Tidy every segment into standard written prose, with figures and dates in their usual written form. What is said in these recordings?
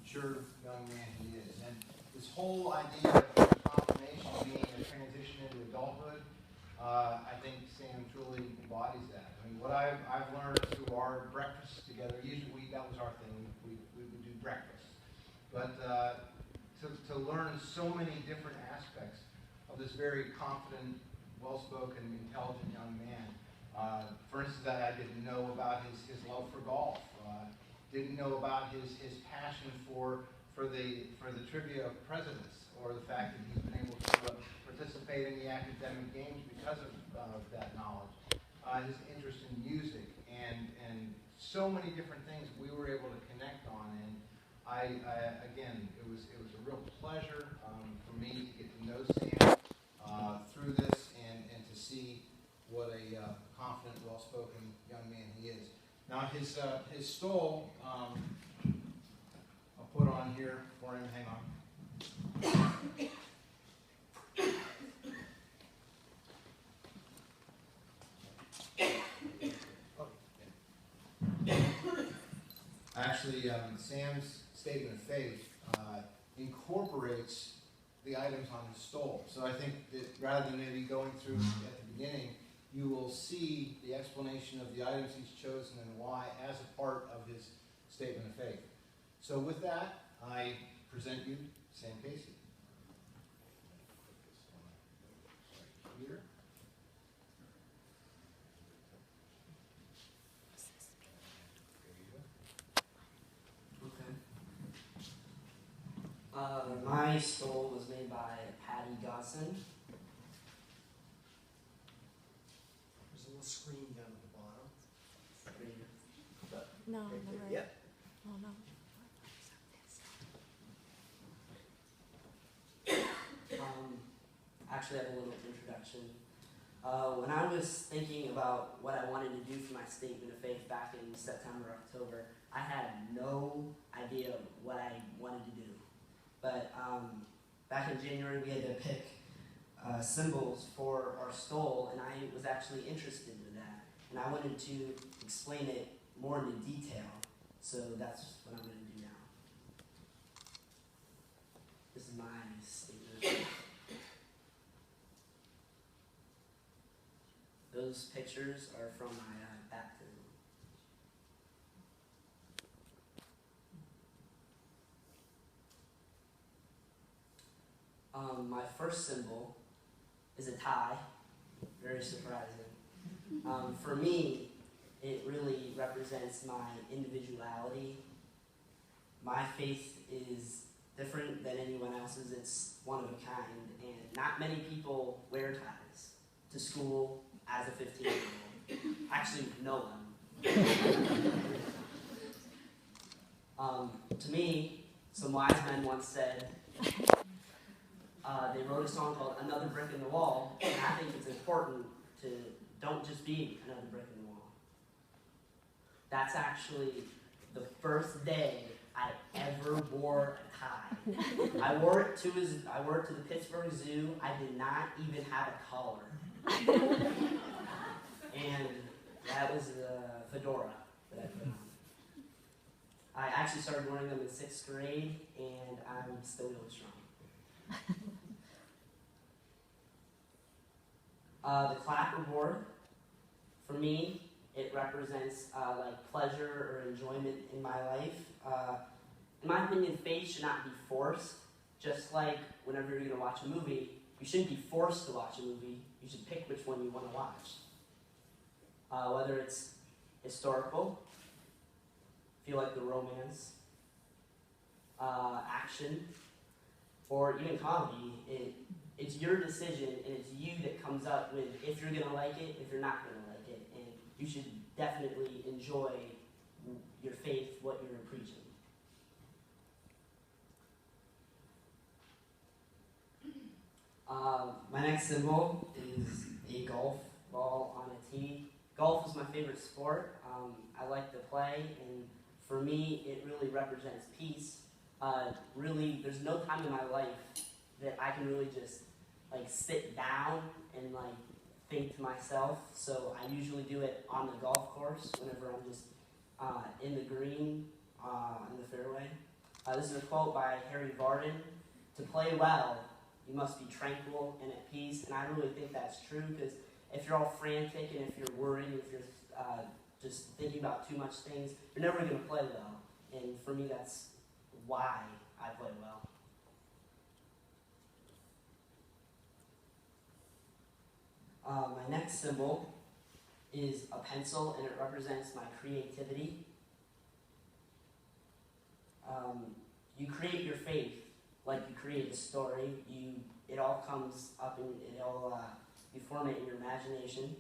mature young man he is. And this whole idea of confirmation being a transition into adulthood, I think Sam truly embodies that. I mean, what I've learned through our breakfasts together, usually that was our thing, we would do breakfast. But to learn so many different aspects of this very confident, well-spoken, intelligent young man. For instance, I didn't know about his love for golf. Didn't know about his passion for the trivia of presidents, or the fact that he's been able to participate in the academic games because of that knowledge. His interest in music and so many different things we were able to connect on. And again, it was a real pleasure for me to get to know Sam through this and to see what a confident, well-spoken young man he is. Now his stole, I'll put on here for him. Hang on. Actually, Sam's statement of faith incorporates the items on his stole. So I think that rather than maybe going through at the beginning, you will see the explanation of the items he's chosen and why as a part of his statement of faith. So with that, I present you Sam Casey. Here. My stole was made by Patty Godson. There's a little screen down at the bottom. No, on the right. Yep. Oh, no. Actually, I have a little introduction. When I was thinking about what I wanted to do for my statement of faith back in September, October, I had no idea what I wanted to do. But back in January, we had to pick symbols for our stole, and I was actually interested in that. And I wanted to explain it more into detail, so that's what I'm going to do now. This is my statement of faith. Those pictures are from my baptism. My first symbol is a tie. Very surprising. For me, it really represents my individuality. My faith is different than anyone else's. It's one of a kind, and not many people wear ties to school as a 15-year-old. Actually, no one. To me, some wise men once said, they wrote a song called Another Brick in the Wall, and I think it's important to don't just be another brick in the wall. That's actually the first day I ever wore a tie. I wore it to the Pittsburgh Zoo. I did not even have a collar. And that was the fedora that I put on. I actually started wearing them in 6th grade, and I'm still really strong. The clapper board, for me, it represents like pleasure or enjoyment in my life. In my opinion, faith should not be forced. Just like whenever you're going to watch a movie, you shouldn't be forced to watch a movie. You should pick which one you want to watch. Whether it's historical, if you like the romance, action, or even comedy, it's your decision, and it's you that comes up with if you're going to like it, if you're not going to like it. And you should definitely enjoy your faith, what you're preaching. My next symbol is a golf ball on a tee. Golf is my favorite sport. I like to play, and for me, it really represents peace. Really, there's no time in my life that I can really just like sit down and like think to myself. So I usually do it on the golf course whenever I'm just in the green, in the fairway. This is a quote by Harry Vardon. To play well, you must be tranquil and at peace. And I really think that's true, because if you're all frantic and if you're worried, if you're just thinking about too much things, you're never going to play well. And for me, that's why I play well. My next symbol is a pencil, and it represents my creativity. You create your faith like you create a story. It all comes up and you form it in your imagination,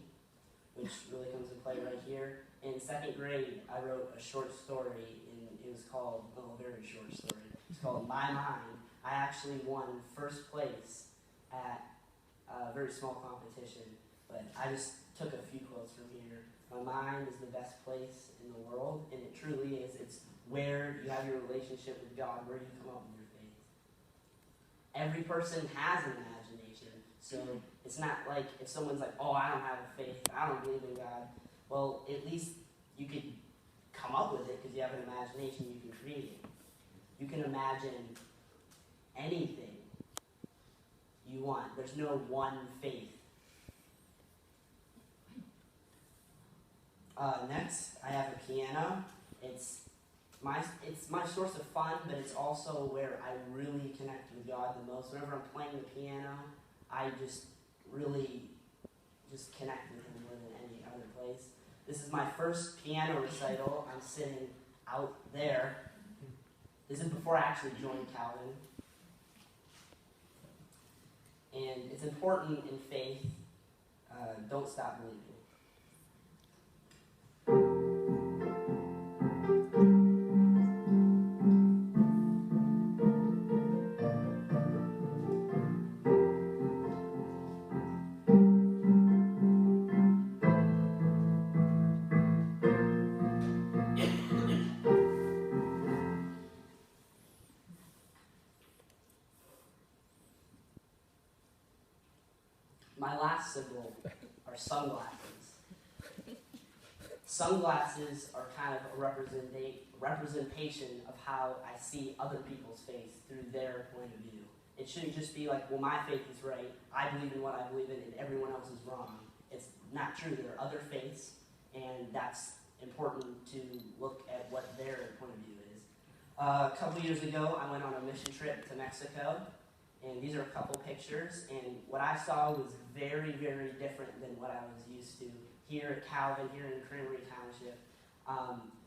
which really comes into play right here. In second grade, I wrote a short story, and it was called, a very short story. It's called My Mind. I actually won first place at a very small competition, but I just took a few quotes from here. My mind is the best place in the world, and it truly is. It's where you have your relationship with God, where you come up with your faith. Every person has an imagination, so it's not like if someone's like, oh, I don't have a faith, I don't believe in God. Well, at least you could come up with it because you have an imagination, you can create it. You can imagine anything you want. There's no one faith. Next, I have a piano. It's my source of fun, but it's also where I really connect with God the most. Whenever I'm playing the piano, I just really connect with Him more than any other place. This is my first piano recital. I'm sitting out there. This is before I actually joined Calvin. And it's important in faith. Don't stop believing. My last symbol are sunglasses. Sunglasses are kind of a representation of how I see other people's faith through their point of view. It shouldn't just be like, well, my faith is right, I believe in what I believe in, and everyone else is wrong. It's not true. There are other faiths, and that's important to look at what their point of view is. A couple years ago, I went on a mission trip to Mexico. And these are a couple pictures, and what I saw was very, very different than what I was used to here at Calvin, here in Creamery Township.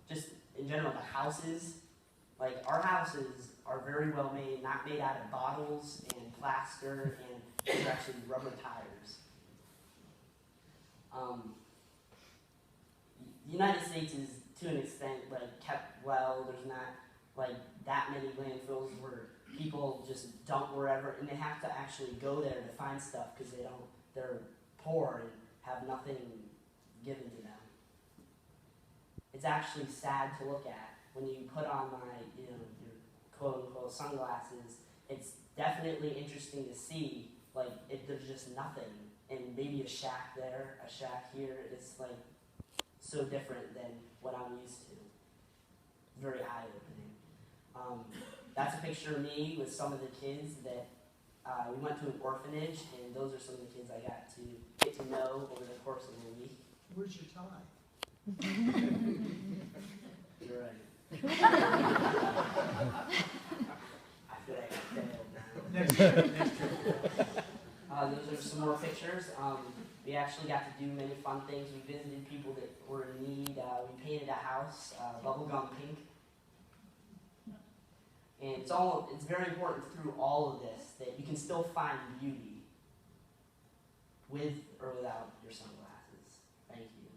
Just in general, the houses, like our houses are very well made, not made out of bottles and plaster, and they're actually rubber tires. The United States is, to an extent, like kept well. There's not like that many landfills where people just dump wherever, and they have to actually go there to find stuff because they're poor and have nothing given to them. It's actually sad to look at when you put on your quote unquote sunglasses. It's definitely interesting to see, like, if there's just nothing, and maybe a shack there, a shack here. It's like so different than what I'm used to. Very eye-opening. That's a picture of me with some of the kids that we went to an orphanage, and those are some of the kids I got to get to know over the course of a week. Where's your tie? You're right. I feel like I failed now. Next year. Those are some more pictures. We actually got to do many fun things. We visited people that were in need. We painted a house, bubblegum pink. And it's very important through all of this that you can still find beauty with or without your sunglasses. Thank you.